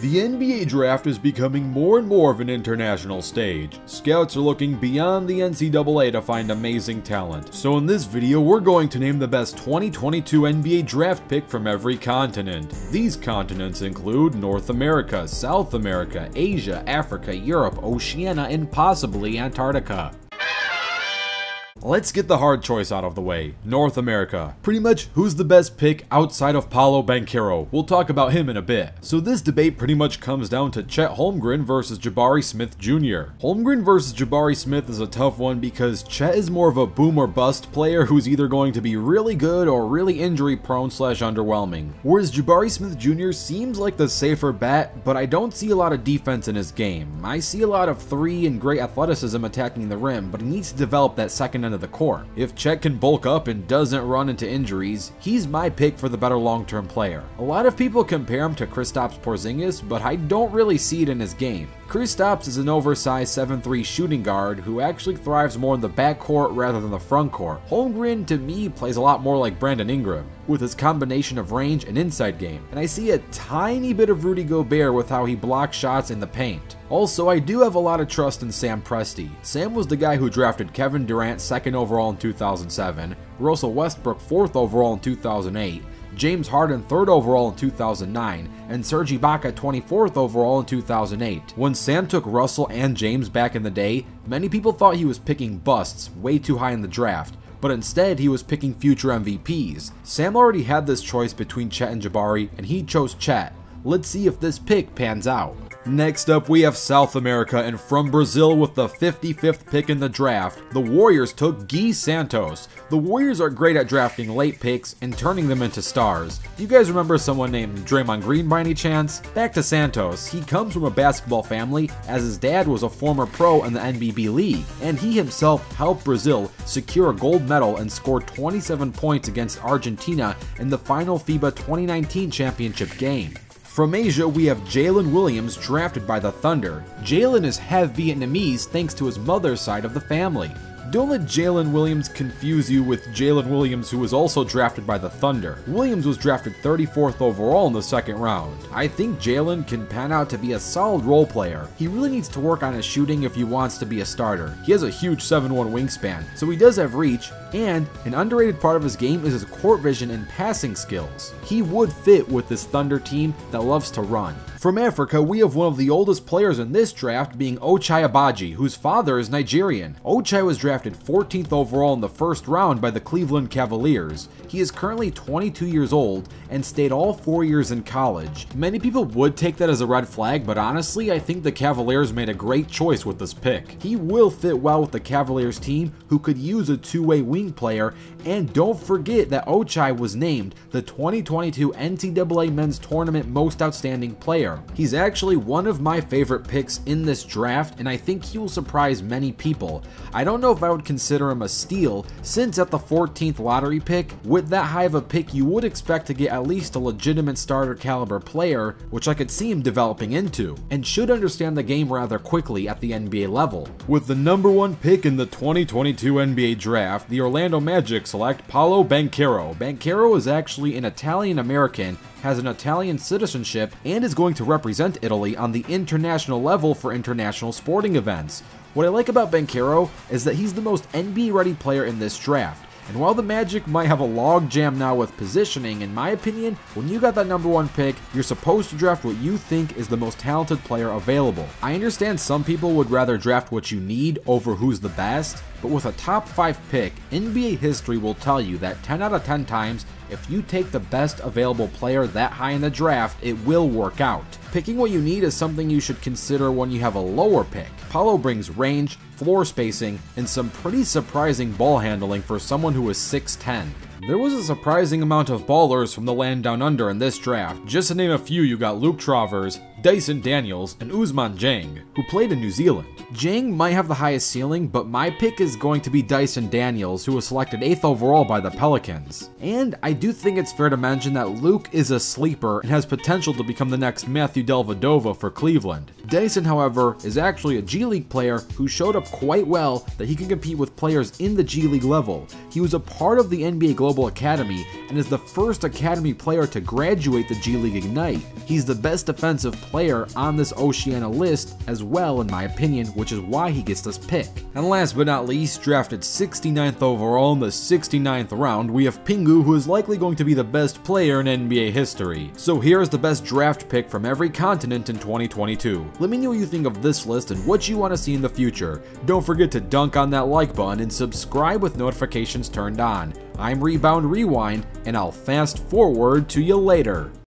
The NBA draft is becoming more and more of an international stage. Scouts are looking beyond the NCAA to find amazing talent. So in this video, we're going to name the best 2022 NBA draft pick from every continent. These continents include North America, South America, Asia, Africa, Europe, Oceania, and possibly Antarctica. Let's get the hard choice out of the way. North America. Pretty much who's the best pick outside of Paolo Banchero. We'll talk about him in a bit. So this debate pretty much comes down to Chet Holmgren versus Jabari Smith Jr. Holmgren versus Jabari Smith is a tough one because Chet is more of a boom or bust player who's either going to be really good or really injury prone / underwhelming. Whereas Jabari Smith Jr. seems like the safer bet, but I don't see a lot of defense in his game. I see a lot of three and great athleticism attacking the rim, but he needs to develop that second end of the court. If Chet can bulk up and doesn't run into injuries, he's my pick for the better long-term player. A lot of people compare him to Kristaps Porzingis, but I don't really see it in his game. Kristaps is an oversized 7'3" shooting guard who actually thrives more in the backcourt rather than the frontcourt. Holmgren, to me, plays a lot more like Brandon Ingram, with his combination of range and inside game, and I see a tiny bit of Rudy Gobert with how he blocks shots in the paint. Also, I do have a lot of trust in Sam Presti. Sam was the guy who drafted Kevin Durant 2nd overall in 2007, Russell Westbrook 4th overall in 2008, James Harden 3rd overall in 2009, and Serge Ibaka 24th overall in 2008. When Sam took Russell and James back in the day, many people thought he was picking busts way too high in the draft, but instead he was picking future MVPs. Sam already had this choice between Chet and Jabari, and he chose Chet. Let's see if this pick pans out. Next up, we have South America, and from Brazil with the 55th pick in the draft, the Warriors took Gui Santos. The Warriors are great at drafting late picks and turning them into stars. Do you guys remember someone named Draymond Green by any chance? Back to Santos. He comes from a basketball family, as his dad was a former pro in the NBB League, and he himself helped Brazil secure a gold medal and scored 27 points against Argentina in the final FIBA 2019 championship game. From Asia, we have Jaylin Williams, drafted by the Thunder. Jaylin is half Vietnamese thanks to his mother's side of the family. Don't let Jaylin Williams confuse you with Jaylin Williams, who was also drafted by the Thunder. Williams was drafted 34th overall in the 2nd round. I think Jaylin can pan out to be a solid role player. He really needs to work on his shooting if he wants to be a starter. He has a huge 7'1" wingspan, so he does have reach, and an underrated part of his game is his court vision and passing skills. He would fit with this Thunder team that loves to run. From Africa, we have one of the oldest players in this draft being Ochaya Bhaji, whose father is Nigerian. Ochai was drafted 14th overall in the 1st round by the Cleveland Cavaliers. He is currently 22 years old and stayed all 4 years in college. Many people would take that as a red flag, but honestly, I think the Cavaliers made a great choice with this pick. He will fit well with the Cavaliers team, who could use a two-way wing player, and don't forget that Ochai was named the 2022 NCAA Men's Tournament Most Outstanding Player. He's actually one of my favorite picks in this draft, and I think he will surprise many people. I don't know if I would consider him a steal, since at the 14th lottery pick, with that high of a pick, you would expect to get at least a legitimate starter caliber player, which I could see him developing into, and should understand the game rather quickly at the NBA level. With the number 1 pick in the 2022 NBA draft, the Orlando Magic select Paolo Banchero. Banquero is actually an Italian-American, has an Italian citizenship, and is going to represent Italy on the international level for international sporting events. What I like about Banquero is that he's the most NBA-ready player in this draft. And while the Magic might have a log jam now with positioning, in my opinion, when you got that number 1 pick, you're supposed to draft what you think is the most talented player available. I understand some people would rather draft what you need over who's the best, but with a top 5 pick, NBA history will tell you that 10 out of 10 times, if you take the best available player that high in the draft, it will work out. Picking what you need is something you should consider when you have a lower pick. Paolo brings range, floor spacing, and some pretty surprising ball handling for someone who is 6'10". There was a surprising amount of ballers from the land down under in this draft. Just to name a few, you got Luke Travers, Dyson Daniels, and Ousmane Dieng, who played in New Zealand. Dieng might have the highest ceiling, but my pick is going to be Dyson Daniels, who was selected 8th overall by the Pelicans. And I do think it's fair to mention that Luke is a sleeper and has potential to become the next Matthew Dellavedova for Cleveland. Dyson, however, is actually a G League player who showed up quite well that he can compete with players in the G League level. He was a part of the NBA Global Academy and is the first Academy player to graduate the G League Ignite. He's the best defensive player on this Oceania list as well in my opinion, which is why he gets this pick. And last but not least, drafted 69th overall in the 69th round, we have Pingu, who is likely going to be the best player in NBA history. So here's the best draft pick from every continent in 2022. Let me know what you think of this list and what you want to see in the future. Don't forget to dunk on that like button and subscribe with notifications turned on. I'm Rebound Rewind, and I'll fast forward to you later.